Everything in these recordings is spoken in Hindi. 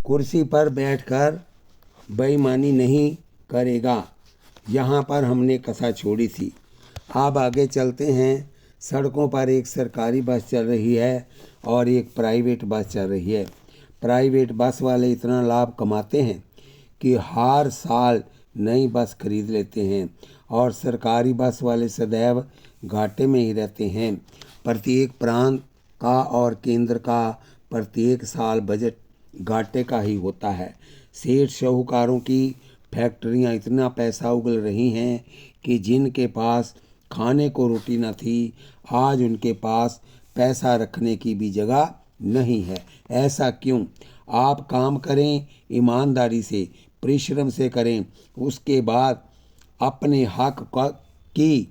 कुर्सी पर बैठकर बेईमानी नहीं करेगा। यहाँ पर हमने कथा छोड़ी थी। अब आगे चलते हैं। सड़कों पर एक सरकारी बस चल रही है और एक प्राइवेट बस चल रही है। प्राइवेट बस वाले इतना लाभ कमाते हैं कि हर साल नई बस खरीद लेते हैं और सरकारी बस वाले सदैव घाटे में ही रहते हैं। प्रत्येक प्रांत का और केंद्र का प्रत्येक साल बजट घाटे का ही होता है। सेठ साहूकारों की फैक्ट्रियां इतना पैसा उगल रही हैं कि जिनके पास खाने को रोटी न थी, आज उनके पास पैसा रखने की भी जगह नहीं है। ऐसा क्यों? आप काम करें, ईमानदारी से परिश्रम से करें, उसके बाद अपने हक की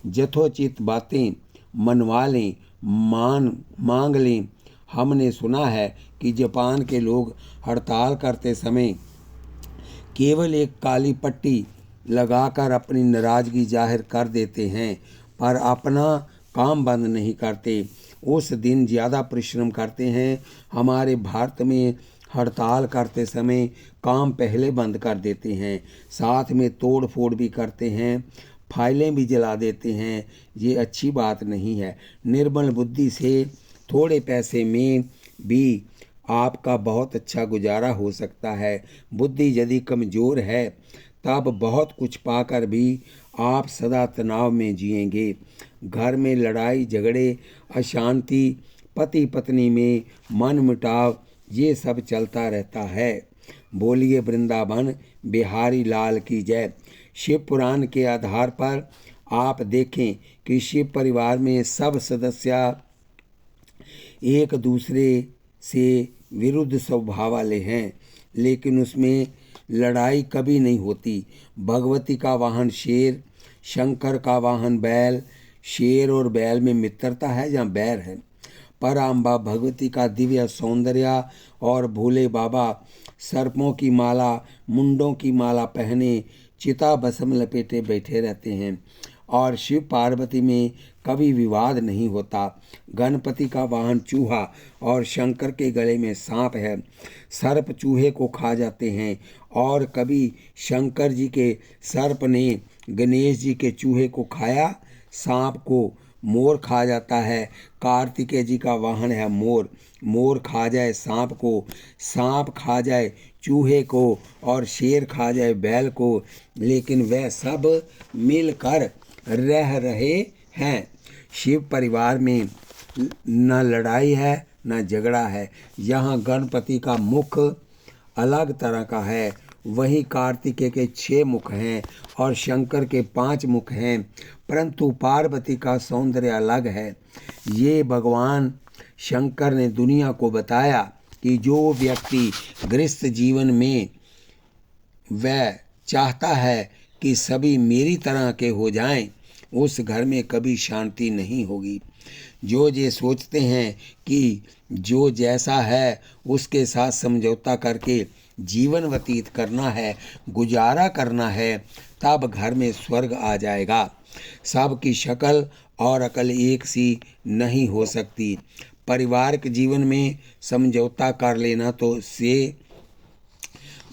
यथोचित बातें मनवा लें, मांग लें। हमने सुना है कि जापान के लोग हड़ताल करते समय केवल एक काली पट्टी लगाकर अपनी नाराज़गी जाहिर कर देते हैं, पर अपना काम बंद नहीं करते। उस दिन ज़्यादा परिश्रम करते हैं। हमारे भारत में हड़ताल करते समय काम पहले बंद कर देते हैं, साथ में तोड़ फोड़ भी करते हैं, फाइलें भी जला देते हैं। ये अच्छी बात नहीं है। निर्मल बुद्धि से थोड़े पैसे में भी आपका बहुत अच्छा गुजारा हो सकता है। बुद्धि यदि कमज़ोर है तब बहुत कुछ पाकर भी आप सदा तनाव में जिएंगे। घर में लड़ाई झगड़े, अशांति, पति पत्नी में मनमुटाव, ये सब चलता रहता है। बोलिए वृंदावन बिहारी लाल की जय। शिव पुराण के आधार पर आप देखें कि शिव परिवार में सब सदस्य एक दूसरे से विरुद्ध स्वभाव वाले हैं, लेकिन उसमें लड़ाई कभी नहीं होती। भगवती का वाहन शेर, शंकर का वाहन बैल। शेर और बैल में मित्रता है या बैर है? पराम्बा भगवती का दिव्य सौंदर्य और भोले बाबा सर्पों की माला, मुंडों की माला पहने चिता भस्म लपेटे बैठे रहते हैं और शिव पार्वती में कभी विवाद नहीं होता। गणपति का वाहन चूहा और शंकर के गले में सांप है। सर्प चूहे को खा जाते हैं और कभी शंकर जी के सर्प ने गणेश जी के चूहे को खाया। सांप को मोर खा जाता है। कार्तिकेय जी का वाहन है मोर। मोर खा जाए सांप को, सांप खा जाए चूहे को और शेर खा जाए बैल को, लेकिन वह सब मिलकर रह रहे हैं। शिव परिवार में न लड़ाई है न झगड़ा है। यहाँ गणपति का मुख अलग तरह का है, वहीं कार्तिकेय के 6 मुख हैं और शंकर के 5 मुख हैं, परंतु पार्वती का सौंदर्य अलग है। ये भगवान शंकर ने दुनिया को बताया कि जो व्यक्ति गृहस्थ जीवन में वह चाहता है कि सभी मेरी तरह के हो जाएं, उस घर में कभी शांति नहीं होगी। जो ये सोचते हैं कि जो जैसा है उसके साथ समझौता करके जीवन व्यतीत करना है, गुजारा करना है, तब घर में स्वर्ग आ जाएगा। सबकी शक्ल और अकल एक सी नहीं हो सकती। पारिवारिक जीवन में समझौता कर लेना तो से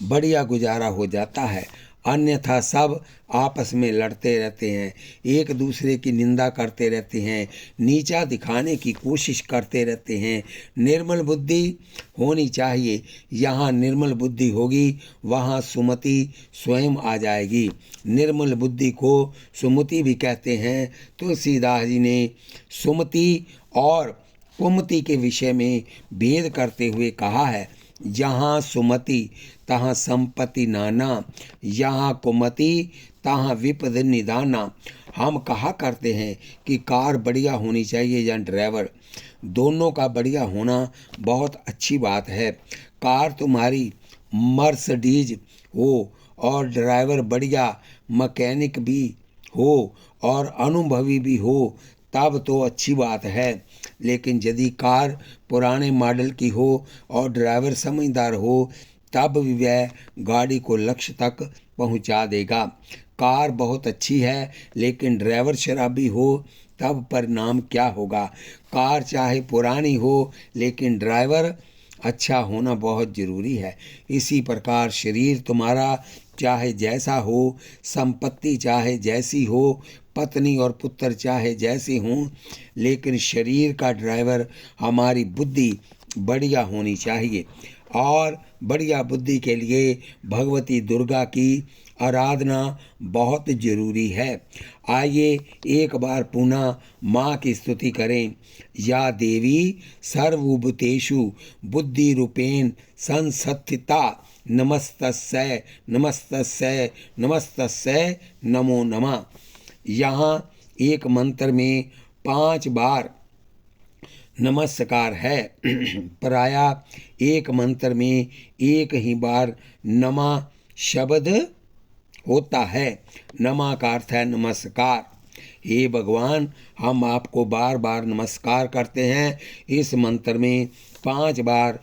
बढ़िया गुजारा हो जाता है, अन्यथा सब आपस में लड़ते रहते हैं, एक दूसरे की निंदा करते रहते हैं, नीचा दिखाने की कोशिश करते रहते हैं। निर्मल बुद्धि होनी चाहिए। यहाँ निर्मल बुद्धि होगी वहाँ सुमति स्वयं आ जाएगी। निर्मल बुद्धि को सुमति भी कहते हैं। तुलसीदास जी ने सुमति और कुमति के विषय में भेद करते हुए कहा है, जहाँ सुमति तहाँ संपत्ति नाना, यहाँ कुमति तहाँ विपद निदाना। हम कहा करते हैं कि कार बढ़िया होनी चाहिए या ड्राइवर, दोनों का बढ़िया होना बहुत अच्छी बात है। कार तुम्हारी मर्सिडीज हो और ड्राइवर बढ़िया मैकेनिक भी हो और अनुभवी भी हो, तब तो अच्छी बात है। लेकिन यदि कार पुराने मॉडल की हो और ड्राइवर समझदार हो, तब भी वह गाड़ी को लक्ष्य तक पहुंचा देगा। कार बहुत अच्छी है लेकिन ड्राइवर शराबी हो, तब परिणाम क्या होगा? कार चाहे पुरानी हो लेकिन ड्राइवर अच्छा होना बहुत जरूरी है। इसी प्रकार शरीर तुम्हारा चाहे जैसा हो, संपत्ति चाहे जैसी हो, पत्नी और पुत्र चाहे जैसे हों, लेकिन शरीर का ड्राइवर हमारी बुद्धि बढ़िया होनी चाहिए। और बढ़िया बुद्धि के लिए भगवती दुर्गा की आराधना बहुत जरूरी है। आइए एक बार पुनः माँ की स्तुति करें। या देवी सर्वभूतेषु बुद्धि रूपेण संस्थिता नमस्तस्यै नमस्तस्यै नमस्तस्यै नमो नमः। यहाँ एक मंत्र में 5 बार नमस्कार है। प्रायः एक मंत्र में एक ही बार नमा शब्द होता है। नमा का अर्थ है नमस्कार। हे भगवान, हम आपको बार बार नमस्कार करते हैं। इस मंत्र में 5 बार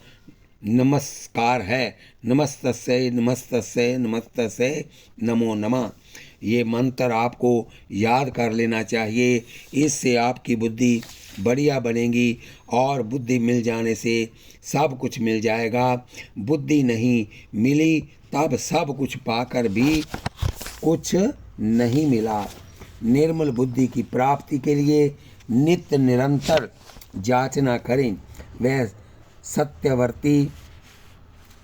नमस्कार है। नमस्तस्यै नमस्तस्यै नमस्तस्यै नमो नमः। ये मंत्र आपको याद कर लेना चाहिए। इससे आपकी बुद्धि बढ़िया बनेगी और बुद्धि मिल जाने से सब कुछ मिल जाएगा। बुद्धि नहीं मिली तब सब कुछ पाकर भी कुछ नहीं मिला। निर्मल बुद्धि की प्राप्ति के लिए नित्य निरंतर जांचना करें। वह सत्यवर्ती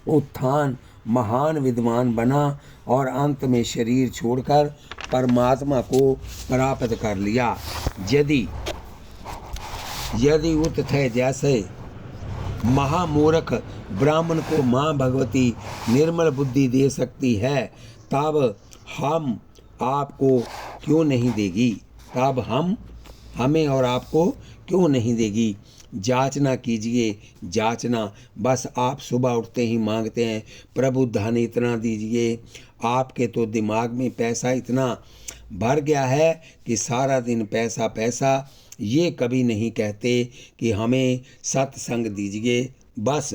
उत्थान महान विद्वान बना और अंत में शरीर छोड़कर परमात्मा को प्राप्त कर लिया। यदि उत थे जैसे महामूर्ख ब्राह्मण को माँ भगवती निर्मल बुद्धि दे सकती है, तब हम आपको क्यों नहीं देगी? तब हमें और आपको क्यों नहीं देगी? जांचना कीजिए, जांचना। बस आप सुबह उठते ही मांगते हैं, प्रभु धन इतना दीजिए। आपके तो दिमाग में पैसा इतना भर गया है कि सारा दिन पैसा पैसा। ये कभी नहीं कहते कि हमें सत्संग दीजिए। बस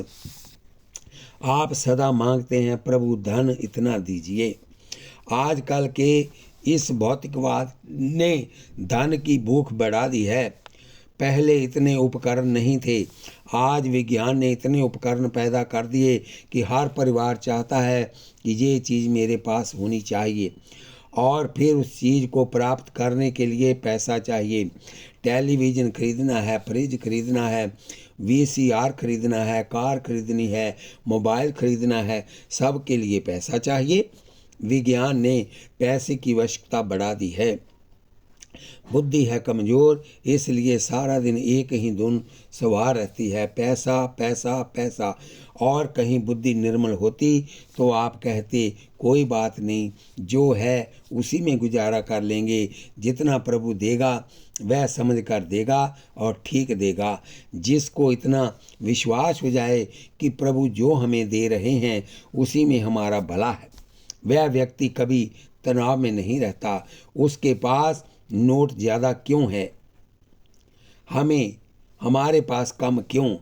आप सदा मांगते हैं, प्रभु धन इतना दीजिए। आजकल के इस भौतिकवाद ने धन की भूख बढ़ा दी है। पहले इतने उपकरण नहीं थे। आज विज्ञान ने इतने उपकरण पैदा कर दिए कि हर परिवार चाहता है कि ये चीज़ मेरे पास होनी चाहिए, और फिर उस चीज़ को प्राप्त करने के लिए पैसा चाहिए। टेलीविज़न खरीदना है, फ्रिज खरीदना है, VCR खरीदना है, कार खरीदनी है, मोबाइल खरीदना है, सब के लिए पैसा चाहिए। विज्ञान ने पैसे की आवश्यकता बढ़ा दी है। बुद्धि है कमज़ोर, इसलिए सारा दिन एक ही धुन सवार रहती है, पैसा पैसा पैसा। और कहीं बुद्धि निर्मल होती तो आप कहते कोई बात नहीं, जो है उसी में गुजारा कर लेंगे। जितना प्रभु देगा वह समझ कर देगा और ठीक देगा। जिसको इतना विश्वास हो जाए कि प्रभु जो हमें दे रहे हैं उसी में हमारा भला है, वह व्यक्ति कभी तनाव में नहीं रहता। उसके पास नोट ज़्यादा क्यों है, हमारे पास कम क्यों?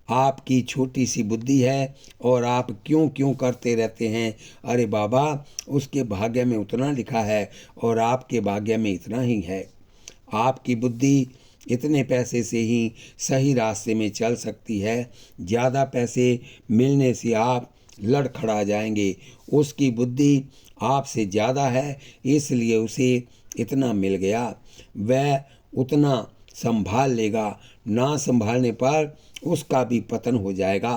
आपकी छोटी सी बुद्धि है और आप क्यों करते रहते हैं। अरे बाबा, उसके भाग्य में उतना लिखा है और आपके भाग्य में इतना ही है। आपकी बुद्धि इतने पैसे से ही सही रास्ते में चल सकती है। ज़्यादा पैसे मिलने से आप लड़खड़ा जाएंगे। उसकी बुद्धि आपसे ज़्यादा है, इसलिए उसे इतना मिल गया। वह उतना संभाल लेगा, ना संभालने पर उसका भी पतन हो जाएगा।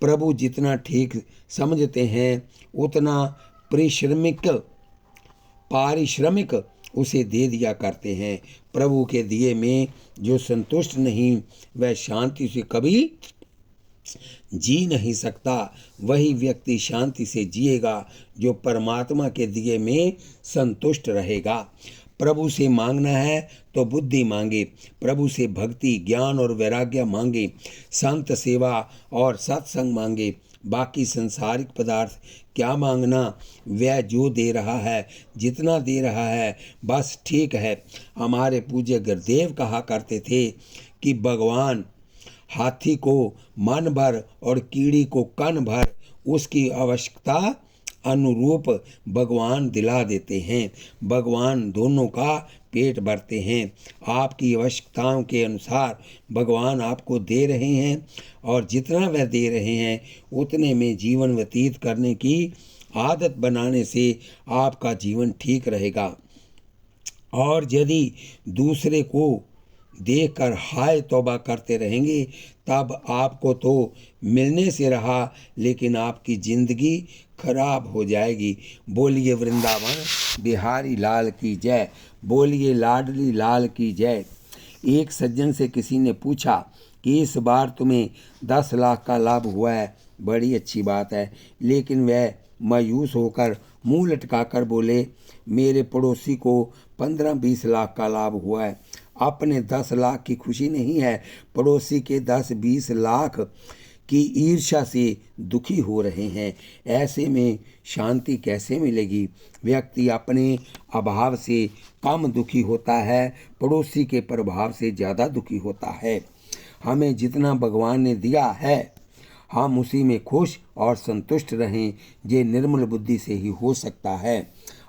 प्रभु जितना ठीक समझते हैं उतना पारिश्रमिक उसे दे दिया करते हैं। प्रभु के दिए में जो संतुष्ट नहीं, वह शांति से कभी जी नहीं सकता। वही व्यक्ति शांति से जिएगा जो परमात्मा के दिए में संतुष्ट रहेगा। प्रभु से मांगना है तो बुद्धि मांगे, प्रभु से भक्ति, ज्ञान और वैराग्य मांगे, संत सेवा और सत्संग मांगे। बाकी संसारिक पदार्थ क्या मांगना? वह जो दे रहा है, जितना दे रहा है, बस ठीक है। हमारे पूज्य गुरुदेव कहा करते थे कि भगवान हाथी को मन भर और कीड़ी को कन भर उसकी आवश्यकता अनुरूप भगवान दिला देते हैं। भगवान दोनों का पेट भरते हैं। आपकी आवश्यकताओं के अनुसार भगवान आपको दे रहे हैं और जितना वह दे रहे हैं उतने में जीवन व्यतीत करने की आदत बनाने से आपका जीवन ठीक रहेगा। और यदि दूसरे को देखकर हाय तौबा करते रहेंगे तब आपको तो मिलने से रहा लेकिन आपकी जिंदगी खराब हो जाएगी। बोलिए वृंदावन बिहारी लाल की जय। बोलिए लाडली लाल की जय। एक सज्जन से किसी ने पूछा कि इस बार तुम्हें 10 लाख का लाभ हुआ है। बड़ी अच्छी बात है। लेकिन वह मायूस होकर मुंह लटकाकर बोले, मेरे पड़ोसी को 15-20 लाख का लाभ हुआ है। अपने 10 लाख की खुशी नहीं है, पड़ोसी के 10-20 लाख की ईर्ष्या से दुखी हो रहे हैं। ऐसे में शांति कैसे मिलेगी? व्यक्ति अपने अभाव से कम दुखी होता है, पड़ोसी के प्रभाव से ज़्यादा दुखी होता है। हमें जितना भगवान ने दिया है हम उसी में खुश और संतुष्ट रहें। ये निर्मल बुद्धि से ही हो सकता है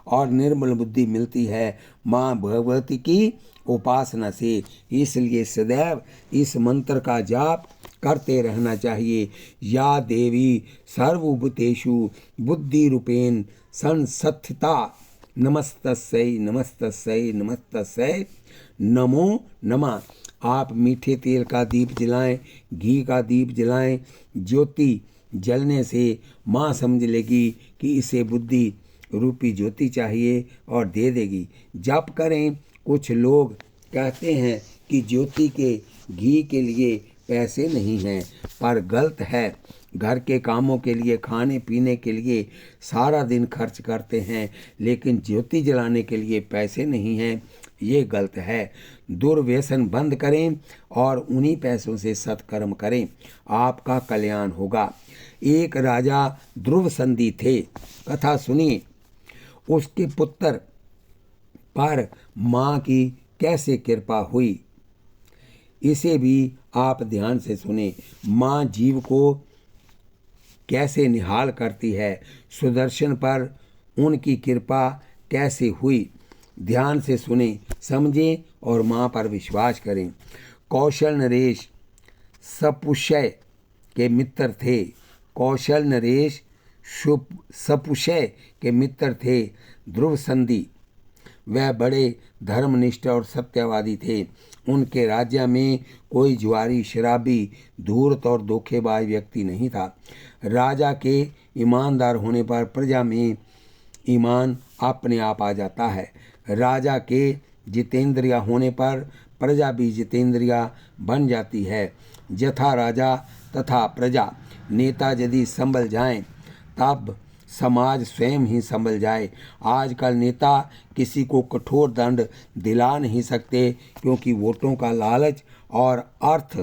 और निर्मल बुद्धि मिलती है माँ भगवती की उपासना से। इसलिए सदैव इस मंत्र का जाप करते रहना चाहिए। या देवी सर्वभूतेषु बुद्धि रूपेण संस्थिता नमस्तस्यै नमस्तस्यै नमस्तस्यै नमो नमः। आप मीठे तेल का दीप जलाएं, घी का दीप जलाएं। ज्योति जलने से माँ समझ लेगी कि इसे बुद्धि रूपी ज्योति चाहिए और दे देगी। जप करें। कुछ लोग कहते हैं कि ज्योति के घी के लिए पैसे नहीं हैं, पर गलत है। घर के कामों के लिए, खाने पीने के लिए सारा दिन खर्च करते हैं, लेकिन ज्योति जलाने के लिए पैसे नहीं हैं। ये गलत है। दुर्व्यसन बंद करें और उन्हीं पैसों से सत्कर्म करें, आपका कल्याण होगा। एक राजा ध्रुव संधि थे। कथा सुनिए। उसके पुत्र पर माँ की कैसे कृपा हुई, इसे भी आप ध्यान से सुने। माँ जीव को कैसे निहाल करती है, सुदर्शन पर उनकी कृपा कैसे हुई। ध्यान से सुने, समझें और माँ पर विश्वास करें। कौशल नरेश सपुषय के मित्र थे। कौशल नरेश सपुषय के मित्र थे ध्रुव संधि। वह बड़े धर्मनिष्ठ और सत्यवादी थे। उनके राज्य में कोई जुआरी, शराबी, धूर्त और धोखेबाज व्यक्ति नहीं था। राजा के ईमानदार होने पर प्रजा में ईमान अपने आप आ जाता है। राजा के जितेंद्रिय होने पर प्रजा भी जितेंद्रिय बन जाती है। यथा राजा तथा प्रजा। नेता यदि संभल जाएं तब समाज स्वयं ही संभल जाए। आजकल नेता किसी को कठोर दंड दिला नहीं सकते, क्योंकि वोटों का लालच और अर्थ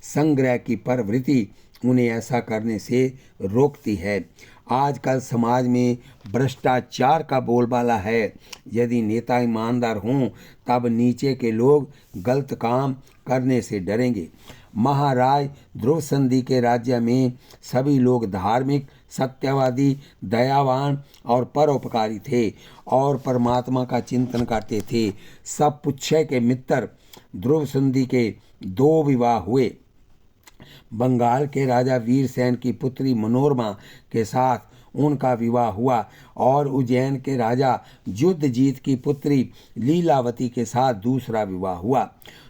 संग्रह की प्रवृत्ति उन्हें ऐसा करने से रोकती है। आजकल समाज में भ्रष्टाचार का बोलबाला है। यदि नेता ईमानदार हों तब नीचे के लोग गलत काम करने से डरेंगे। महाराज ध्रुव संधि के राज्य में सभी लोग धार्मिक, सत्यवादी, दयावान और परोपकारी थे और परमात्मा का चिंतन करते थे। सपुषय के मित्र ध्रुव संधि के 2 विवाह हुए। बंगाल के राजा वीरसेन की पुत्री मनोरमा के साथ उनका विवाह हुआ और उज्जैन के राजा युद्धजीत की पुत्री लीलावती के साथ दूसरा विवाह हुआ।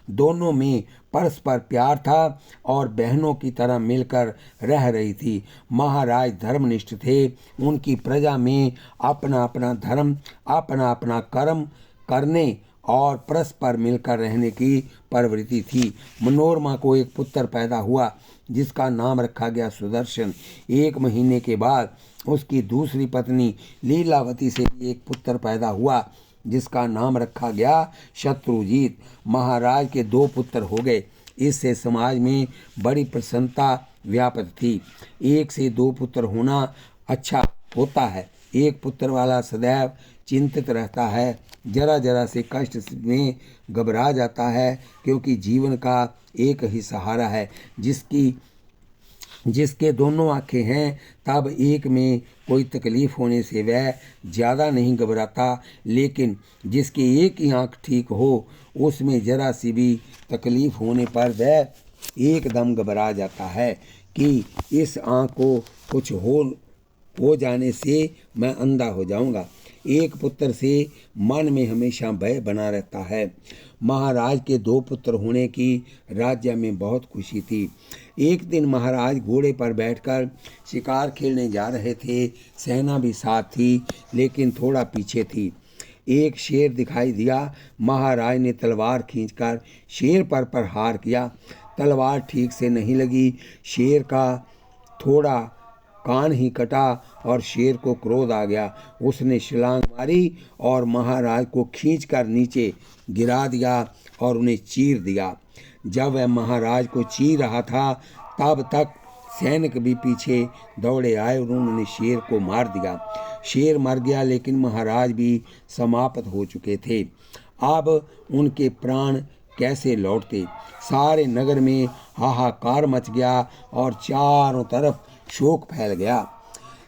दोनों में परस्पर प्यार था और बहनों की तरह मिलकर रह रही थी। महाराज धर्मनिष्ठ थे। उनकी प्रजा में अपना अपना धर्म, अपना अपना कर्म करने और परस्पर मिलकर रहने की प्रवृत्ति थी। मनोरमा को एक पुत्र पैदा हुआ जिसका नाम रखा गया सुदर्शन। 1 महीने के बाद उसकी दूसरी पत्नी लीलावती से भी एक पुत्र पैदा हुआ जिसका नाम रखा गया शत्रुजीत। महाराज के 2 पुत्र हो गए। इससे समाज में बड़ी प्रसन्नता व्याप्त थी। 1 से 2 पुत्र होना अच्छा होता है। एक पुत्र वाला सदैव चिंतित रहता है, जरा जरा से कष्ट में घबरा जाता है, क्योंकि जीवन का एक ही सहारा है जिसकी जिसके दोनों आँखें हैं, तब एक में कोई तकलीफ होने से वह ज़्यादा नहीं घबराता, लेकिन जिसकी एक ही आँख ठीक हो उसमें जरा सी भी तकलीफ होने पर वह एकदम घबरा जाता है कि इस आँख को कुछ हो जाने से मैं अंधा हो जाऊंगा। एक पुत्र से मन में हमेशा भय बना रहता है। महाराज के 2 पुत्र होने की राज्य में बहुत खुशी थी। एक दिन महाराज घोड़े पर बैठकर शिकार खेलने जा रहे थे। सेना भी साथ थी, लेकिन थोड़ा पीछे थी। एक शेर दिखाई दिया। महाराज ने तलवार खींचकर शेर पर प्रहार किया। तलवार ठीक से नहीं लगी। शेर का थोड़ा कान ही कटा और शेर को क्रोध आ गया। उसने छलांग मारी और महाराज को खींचकर नीचे गिरा दिया और उन्हें चीर दिया। जब वह महाराज को चीर रहा था, तब तक सैनिक भी पीछे दौड़े आए और उन्होंने शेर को मार दिया। शेर मर गया, लेकिन महाराज भी समाप्त हो चुके थे। अब उनके प्राण कैसे लौटते? सारे नगर में हाहाकार मच गया और चारों तरफ शोक फैल गया।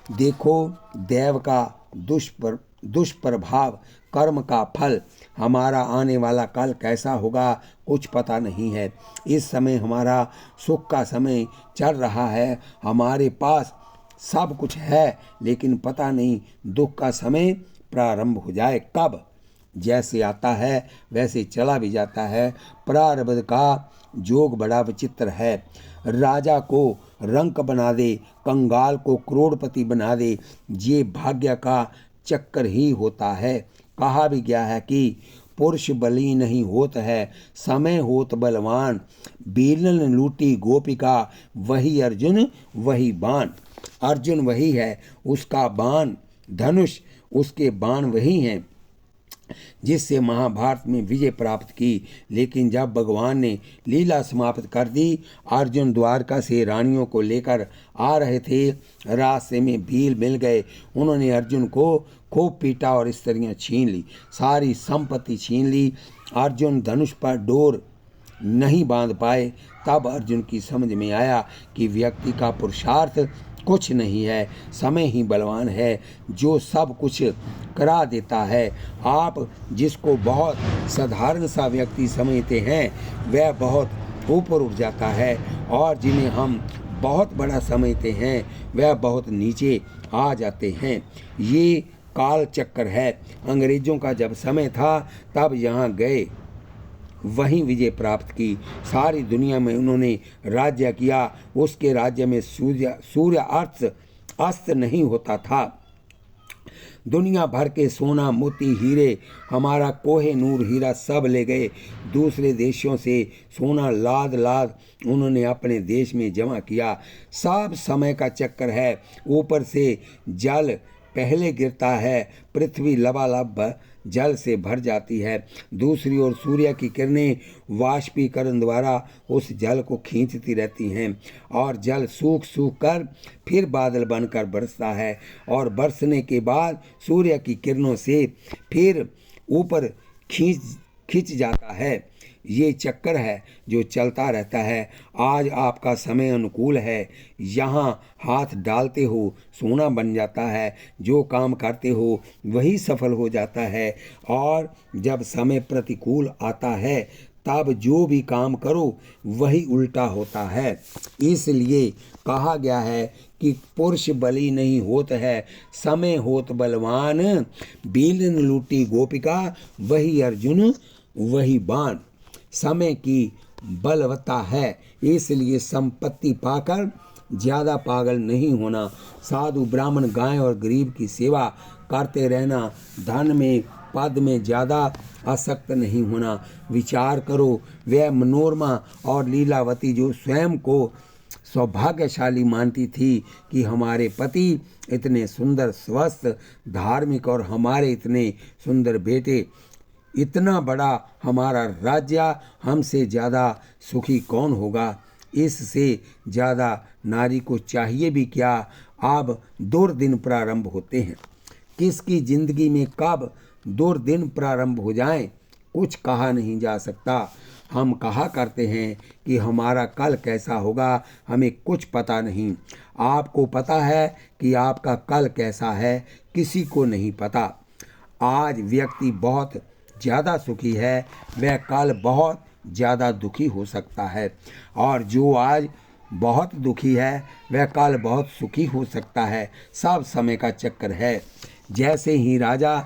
देखो, दैव का दुष्प्रभाव, कर्म का फल। हमारा आने वाला कल कैसा होगा कुछ पता नहीं है। इस समय हमारा सुख का समय चल रहा है। हमारे पास सब कुछ है, लेकिन पता नहीं दुख का समय प्रारंभ हो जाए कब। जैसे आता है वैसे चला भी जाता है। प्रारब्ध का जोग बड़ा विचित्र है। राजा को रंक बना दे, कंगाल को करोड़पति बना दे, ये भाग्य का चक्कर ही होता है। कहा भी गया है कि पुरुष बली नहीं होत है, समय होत बलवान। बीलन लूटी गोपिका, वही अर्जुन वही बाण। अर्जुन वही है, उसका बाण धनुष, उसके बाण वही हैं जिससे महाभारत में विजय प्राप्त की। लेकिन जब भगवान ने लीला समाप्त कर दी, अर्जुन द्वारका से रानियों को लेकर आ रहे थे। रास्ते में भील मिल गए। उन्होंने अर्जुन को खूब पीटा और स्त्रियां छीन ली, सारी संपत्ति छीन ली। अर्जुन धनुष पर डोर नहीं बांध पाए। तब अर्जुन की समझ में आया कि व्यक्ति का पुरुषार्थ कुछ नहीं है, समय ही बलवान है जो सब कुछ करा देता है। आप जिसको बहुत साधारण सा व्यक्ति समझते हैं वह बहुत ऊपर उठ जाता है, और जिन्हें हम बहुत बड़ा समझते हैं वह बहुत नीचे आ जाते हैं। ये काल चक्र है। अंग्रेजों का जब समय था तब यहाँ गए, वहीं विजय प्राप्त की। सारी दुनिया में उन्होंने राज्य किया। उसके राज्य में सूर्य अस्त नहीं होता था। दुनिया भर के सोना मोती हीरे, हमारा कोहे नूर हीरा सब ले गए। दूसरे देशों से सोना लाद लाद उन्होंने अपने देश में जमा किया। सब समय का चक्कर है। ऊपर से जल पहले गिरता है, पृथ्वी लबालब जल से भर जाती है। दूसरी ओर सूर्य की किरणें वाष्पीकरण द्वारा उस जल को खींचती रहती हैं, और जल सूख सूख कर फिर बादल बनकर बरसता है, और बरसने के बाद सूर्य की किरणों से फिर ऊपर खींच जाता है। ये चक्कर है जो चलता रहता है। आज आपका समय अनुकूल है, यहाँ हाथ डालते हो सोना बन जाता है। जो काम करते हो वही सफल हो जाता है, और जब समय प्रतिकूल आता है तब जो भी काम करो वही उल्टा होता है। इसलिए कहा गया है कि पुरुष बली नहीं होत है, समय होत बलवान। बीलन लूटी गोपिका, वही अर्जुन वही बाण। समय की बलवत्ता है, इसलिए संपत्ति पाकर ज़्यादा पागल नहीं होना। साधु ब्राह्मण गाय और गरीब की सेवा करते रहना। धन में पद में ज़्यादा आसक्त नहीं होना। विचार करो, वह मनोरमा और लीलावती जो स्वयं को सौभाग्यशाली मानती थी कि हमारे पति इतने सुंदर, स्वस्थ, धार्मिक और हमारे इतने सुंदर बेटे, इतना बड़ा हमारा राज्य, हमसे ज़्यादा सुखी कौन होगा। इससे ज़्यादा नारी को चाहिए भी क्या। अब दुर्दिन प्रारंभ होते हैं। किसकी ज़िंदगी में कब दुर्दिन प्रारंभ हो जाएं कुछ कहा नहीं जा सकता। हम कहा करते हैं कि हमारा कल कैसा होगा, हमें कुछ पता नहीं। आपको पता है कि आपका कल कैसा है, किसी को नहीं पता। आज व्यक्ति बहुत ज़्यादा सुखी है, वह कल बहुत ज़्यादा दुखी हो सकता है, और जो आज बहुत दुखी है वह कल बहुत सुखी हो सकता है। सब समय का चक्कर है। जैसे ही राजा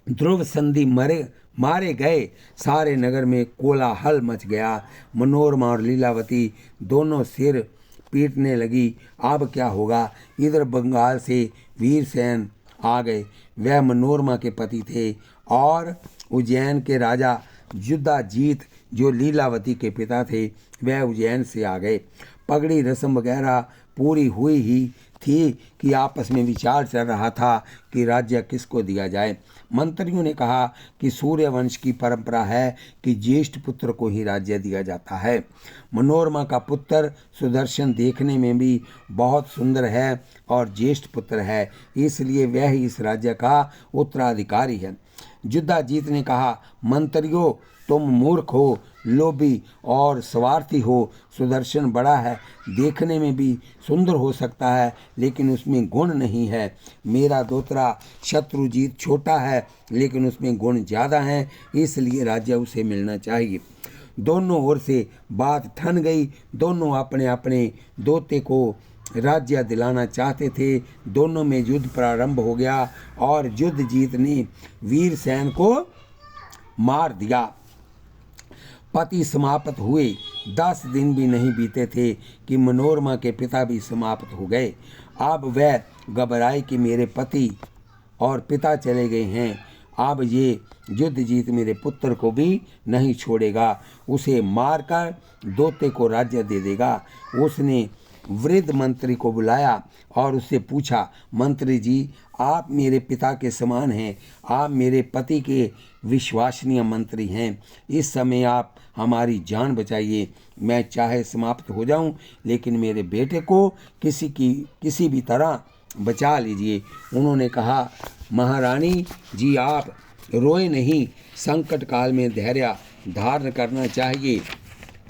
ध्रुव संधि मारे गए, सारे नगर में कोलाहल मच गया। मनोरमा और लीलावती दोनों सिर पीटने लगी। अब क्या होगा? इधर बंगाल से वीरसेन आ गए। वह मनोरमा के पति थे, और उज्जैन के राजा युद्धाजीत जो लीलावती के पिता थे, वह उज्जैन से आ गए। पगड़ी रस्म वगैरह पूरी हुई ही थी कि आपस में विचार चल रहा था कि राज्य किसको दिया जाए। मंत्रियों ने कहा कि सूर्यवंश की परंपरा है कि ज्येष्ठ पुत्र को ही राज्य दिया जाता है। मनोरमा का पुत्र सुदर्शन देखने में भी बहुत सुंदर है और ज्येष्ठ पुत्र है, इसलिए वह ही इस राज्य का उत्तराधिकारी है। युद्धाजीत ने कहा, मंत्रियों, तुम मूर्ख हो, लोभी और स्वार्थी हो। सुदर्शन बड़ा है, देखने में भी सुंदर हो सकता है, लेकिन उसमें गुण नहीं है। मेरा दोतरा शत्रुजीत छोटा है, लेकिन उसमें गुण ज़्यादा हैं, इसलिए राज्य उसे मिलना चाहिए। दोनों ओर से बात ठन गई। दोनों अपने अपने दोते को राज्य दिलाना चाहते थे। दोनों में युद्ध प्रारंभ हो गया और युद्धजीत ने वीरसेन को मार दिया। पति समाप्त हुए। 10 दिन भी नहीं बीते थे कि मनोरमा के पिता भी समाप्त हो गए। अब वह घबराई कि मेरे पति और पिता चले गए हैं। अब ये युद्धजीत मेरे पुत्र को भी नहीं छोड़ेगा, उसे मारकर दोते को राज्य दे देगा। उसने वृद्ध मंत्री को बुलाया और उससे पूछा, मंत्री जी, आप मेरे पिता के समान हैं, आप मेरे पति के विश्वसनीय मंत्री हैं। इस समय आप हमारी जान बचाइए। मैं चाहे समाप्त हो जाऊं, लेकिन मेरे बेटे को किसी भी तरह बचा लीजिए। उन्होंने कहा, महारानी जी, आप रोए नहीं। संकट काल में धैर्य धारण करना चाहिए,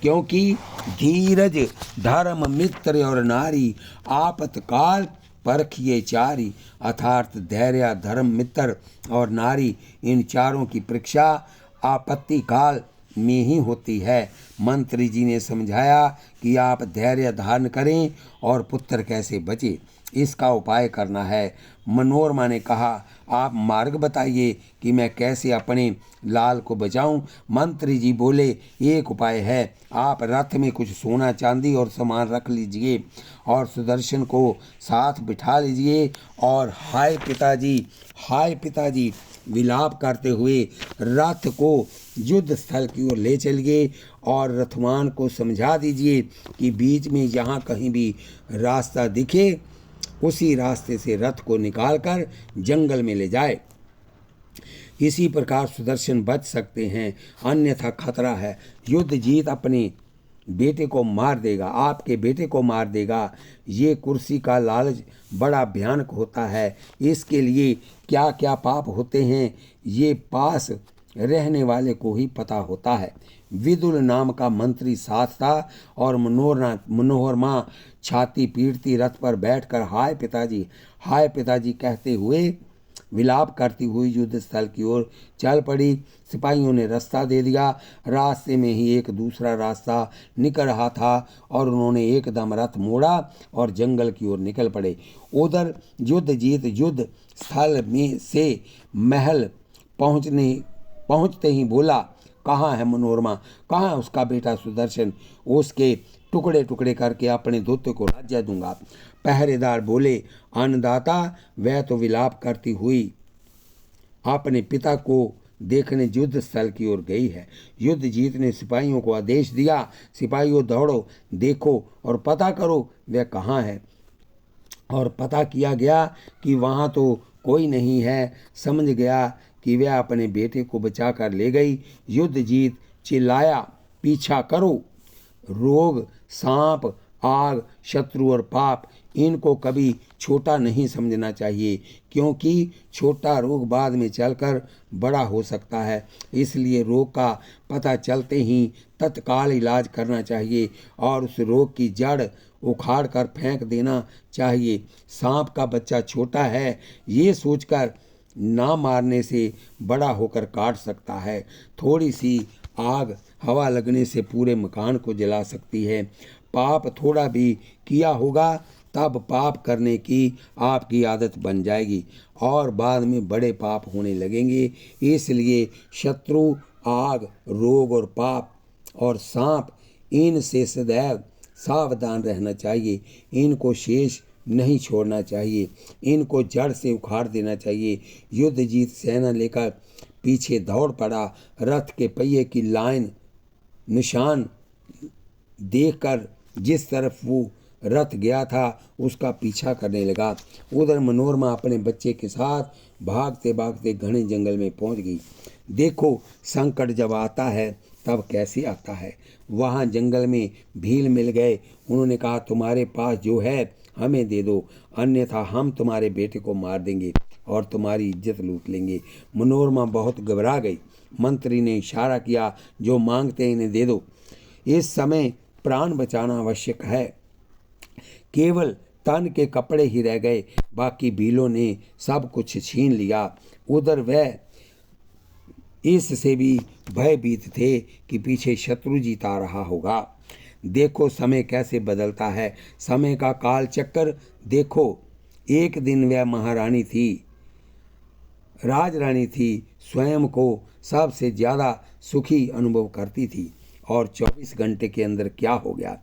क्योंकि धीरज धर्म मित्र और नारी, आपतकाल परखिए चारी। अर्थात धैर्य, धर्म मित्र और नारी, इन चारों की परीक्षा आपत्ति काल में ही होती है। मंत्री जी ने समझाया कि आप धैर्य धारण करें और पुत्र कैसे बचे, इसका उपाय करना है। मनोरमा ने कहा, आप मार्ग बताइए कि मैं कैसे अपने लाल को बचाऊं। मंत्री जी बोले, एक उपाय है, आप रथ में कुछ सोना चांदी और सामान रख लीजिए और सुदर्शन को साथ बिठा लीजिए और हाय पिताजी विलाप करते हुए रथ को युद्ध स्थल की ओर ले चलिए और रथवान को समझा दीजिए कि बीच में जहाँ कहीं भी रास्ता दिखे उसी रास्ते से रथ को निकालकर जंगल में ले जाए। इसी प्रकार सुदर्शन बच सकते हैं, अन्यथा खतरा है। युद्धजीत अपने बेटे को मार देगा, आपके बेटे को मार देगा। ये कुर्सी का लालच बड़ा भयानक होता है। इसके लिए क्या क्या पाप होते हैं, ये पास रहने वाले को ही पता होता है। विदुर नाम का मंत्री साथ था और मनोरमा छाती पीटती रथ पर बैठकर हाय पिताजी कहते हुए विलाप करती हुई युद्ध स्थल की ओर चल पड़ी। सिपाहियों ने रास्ता दे दिया। रास्ते में ही एक दूसरा रास्ता निकल रहा था और उन्होंने एकदम रथ मोड़ा और जंगल की ओर निकल पड़े। उधर युद्धजीत युद्ध स्थल में से महल पहुंचते ही बोला, कहाँ है मनोरमा, कहाँ है उसका बेटा सुदर्शन? उसके टुकड़े टुकड़े करके अपने दोते को राज्य दूंगा। पहरेदार बोले, अन्नदाता, वह तो विलाप करती हुई अपने पिता को देखने युद्ध स्थल की ओर गई है। युद्धजीत ने सिपाहियों को आदेश दिया, सिपाहियों दौड़ो, देखो और पता करो वह कहाँ है। और पता किया गया कि वहाँ तो कोई नहीं है। समझ गया कि वह अपने बेटे को बचा कर ले गई। युद्धजीत चिल्लाया, पीछा करो। रोग, सांप, आग, शत्रु और पाप, इनको कभी छोटा नहीं समझना चाहिए, क्योंकि छोटा रोग बाद में चलकर बड़ा हो सकता है। इसलिए रोग का पता चलते ही तत्काल इलाज करना चाहिए और उस रोग की जड़ उखाड़ कर फेंक देना चाहिए। सांप का बच्चा छोटा है, ये सोचकर ना मारने से बड़ा होकर काट सकता है। थोड़ी सी आग हवा लगने से पूरे मकान को जला सकती है। पाप थोड़ा भी किया होगा तब पाप करने की आपकी आदत बन जाएगी और बाद में बड़े पाप होने लगेंगे। इसलिए शत्रु, आग, रोग और पाप और सांप, इनसे सदैव सावधान रहना चाहिए। इनको शेष नहीं छोड़ना चाहिए, इनको जड़ से उखाड़ देना चाहिए। युद्ध जीत सेना लेकर पीछे दौड़ पड़ा। रथ के पहिए की लाइन निशान देखकर जिस तरफ वो रथ गया था उसका पीछा करने लगा। उधर मनोरमा अपने बच्चे के साथ भागते भागते घने जंगल में पहुंच गई। देखो, संकट जब आता है तब कैसे आता है। वहाँ जंगल में भील मिल गए। उन्होंने कहा, तुम्हारे पास जो है हमें दे दो, अन्यथा हम तुम्हारे बेटे को मार देंगे और तुम्हारी इज्जत लूट लेंगे। मनोरमा बहुत घबरा गई। मंत्री ने इशारा किया, जो मांगते हैं इन्हें दे दो। इस समय प्राण बचाना आवश्यक है। केवल तन के कपड़े ही रह गए, बाकी भीलों ने सब कुछ छीन लिया। उधर वह इससे भी भयभीत थे कि पीछे शत्रु जीत आ रहा होगा। देखो समय कैसे बदलता है, समय का काल चक्कर देखो। एक दिन वह महारानी थी, राजरानी थी, स्वयं को सबसे ज़्यादा सुखी अनुभव करती थी और 24 घंटे के अंदर क्या हो गया।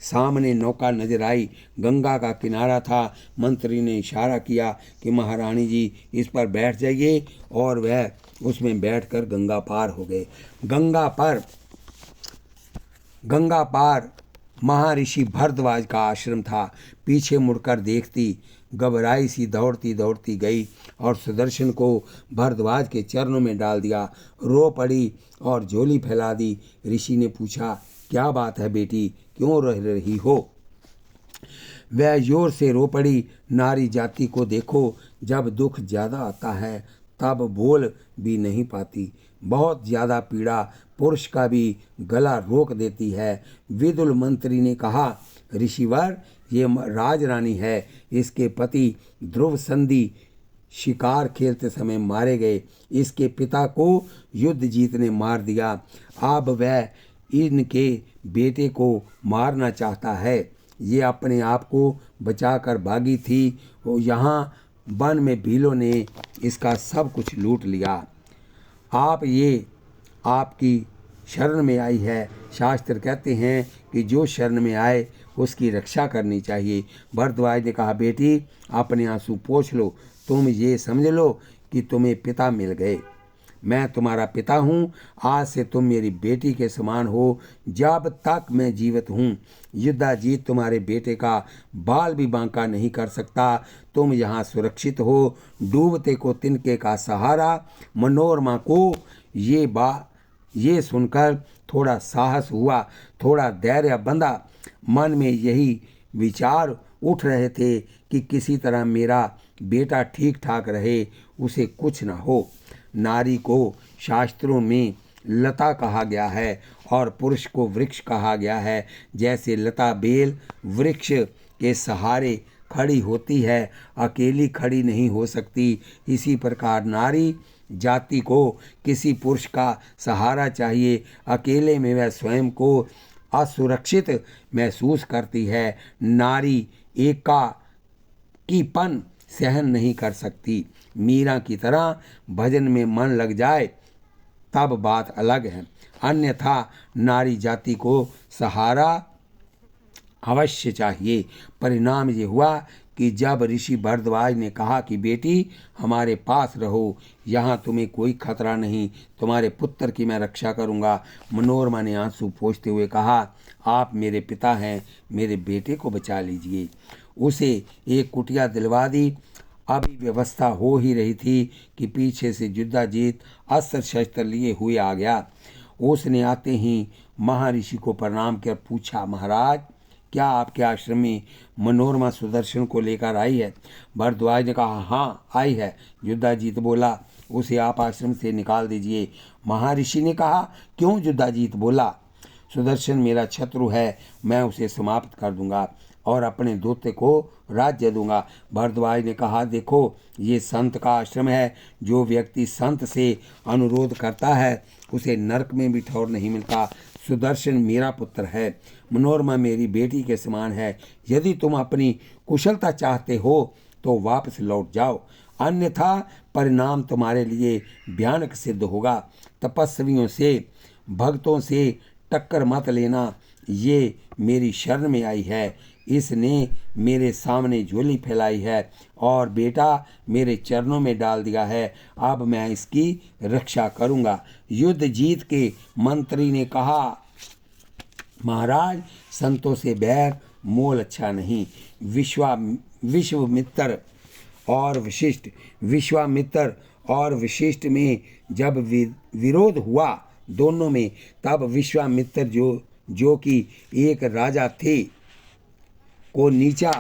सामने नौका नजर आई, गंगा का किनारा था। मंत्री ने इशारा किया कि महारानी जी इस पर बैठ जाइए और वह उसमें बैठकर गंगा पार हो गए। गंगा पार महर्षि भरद्वाज का आश्रम था। पीछे मुड़कर देखती घबराई सी दौड़ती दौड़ती गई और सुदर्शन को भरद्वाज के चरणों में डाल दिया। रो पड़ी और झोली फैला दी। ऋषि ने पूछा, क्या बात है बेटी, क्यों रो रही हो? वह जोर से रो पड़ी, नारी जाति को देखो, जब दुख ज़्यादा आता है तब बोल भी नहीं पाती। बहुत ज़्यादा पीड़ा पुरुष का भी गला रोक देती है। विदुर मंत्री ने कहा, ऋषिवर, ये राजरानी है, इसके पति ध्रुव संधि शिकार खेलते समय मारे गए। इसके पिता को युद्ध जीत ने मार दिया। अब वह इनके बेटे को मारना चाहता है। ये अपने आप को बचाकर भागी थी। वो यहाँ वन में भीलों ने इसका सब कुछ लूट लिया। ये आपकी शरण में आई है। शास्त्र कहते हैं कि जो शरण में आए उसकी रक्षा करनी चाहिए। भरद्वाज ने कहा, बेटी अपने आंसू पोंछ लो, तुम ये समझ लो कि तुम्हें पिता मिल गए। मैं तुम्हारा पिता हूँ। आज से तुम मेरी बेटी के समान हो। जब तक मैं जीवित हूँ युद्धाजीत तुम्हारे बेटे का बाल भी बांका नहीं कर सकता। तुम यहाँ सुरक्षित हो। डूबते को तिनके का सहारा। मनोरमा को ये सुनकर थोड़ा साहस हुआ, थोड़ा धैर्य बंधा। मन में यही विचार उठ रहे थे कि किसी तरह मेरा बेटा ठीक ठाक रहे, उसे कुछ न हो। नारी को शास्त्रों में लता कहा गया है और पुरुष को वृक्ष कहा गया है। जैसे लता बेल वृक्ष के सहारे खड़ी होती है, अकेली खड़ी नहीं हो सकती, इसी प्रकार नारी जाति को किसी पुरुष का सहारा चाहिए। अकेले में वह स्वयं को असुरक्षित महसूस करती है। नारी एकाकीपन सहन नहीं कर सकती। मीरा की तरह भजन में मन लग जाए तब बात अलग है, अन्यथा नारी जाति को सहारा अवश्य चाहिए। परिणाम ये हुआ कि जब ऋषि भरद्वाज ने कहा कि बेटी हमारे पास रहो, यहाँ तुम्हें कोई खतरा नहीं, तुम्हारे पुत्र की मैं रक्षा करूँगा। मनोरमा ने आंसू पोंछते हुए कहा, आप मेरे पिता हैं, मेरे बेटे को बचा लीजिए। उसे एक कुटिया दिलवा दी। अभी व्यवस्था हो ही रही थी कि पीछे से युद्धाजीत अस्त्र शस्त्र लिए हुए आ गया। उसने आते ही महर्षि को प्रणाम कर पूछा, महाराज क्या आपके आश्रम में मनोरमा सुदर्शन को लेकर आई है? भरद्वाज ने कहा, हाँ आई है। युद्धाजीत बोला, उसे आप आश्रम से निकाल दीजिए। महर्षि ने कहा, क्यों? युद्धाजीत बोला, सुदर्शन मेरा शत्रु है, मैं उसे समाप्त कर दूंगा और अपने दूत को राज्य दूंगा। भरद्वाज ने कहा, देखो ये संत का आश्रम है, जो व्यक्ति संत से अनुरोध करता है उसे नरक में भी ठौर नहीं मिलता। सुदर्शन मेरा पुत्र है, मनोरमा मेरी बेटी के समान है। यदि तुम अपनी कुशलता चाहते हो तो वापस लौट जाओ, अन्यथा परिणाम तुम्हारे लिए भयानक सिद्ध होगा। तपस्वियों से, भक्तों से टक्कर मत लेना, ये मेरी शरण में आई है, इसने मेरे सामने झोली फैलाई है और बेटा मेरे चरणों में डाल दिया है, अब मैं इसकी रक्षा करूंगा। युद्ध जीत के मंत्री ने कहा, महाराज संतों से बैर मोल अच्छा नहीं। विश्वामित्र और वशिष्ठ में जब विरोध हुआ दोनों में, तब विश्वामित्र जो कि एक राजा थे को नीचा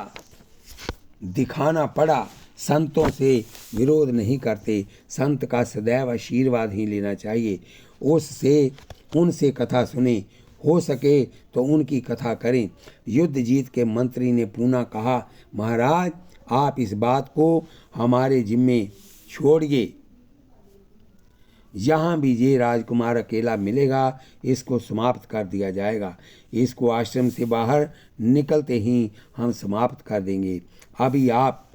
दिखाना पड़ा। संतों से विरोध नहीं करते, संत का सदैव आशीर्वाद ही लेना चाहिए। उनसे कथा सुने, हो सके तो उनकी कथा करें। युद्ध जीत के मंत्री ने पुनः कहा, महाराज आप इस बात को हमारे जिम्मे छोड़िए। यहाँ भी ये राजकुमार अकेला मिलेगा, इसको समाप्त कर दिया जाएगा। इसको आश्रम से बाहर निकलते ही हम समाप्त कर देंगे। अभी आप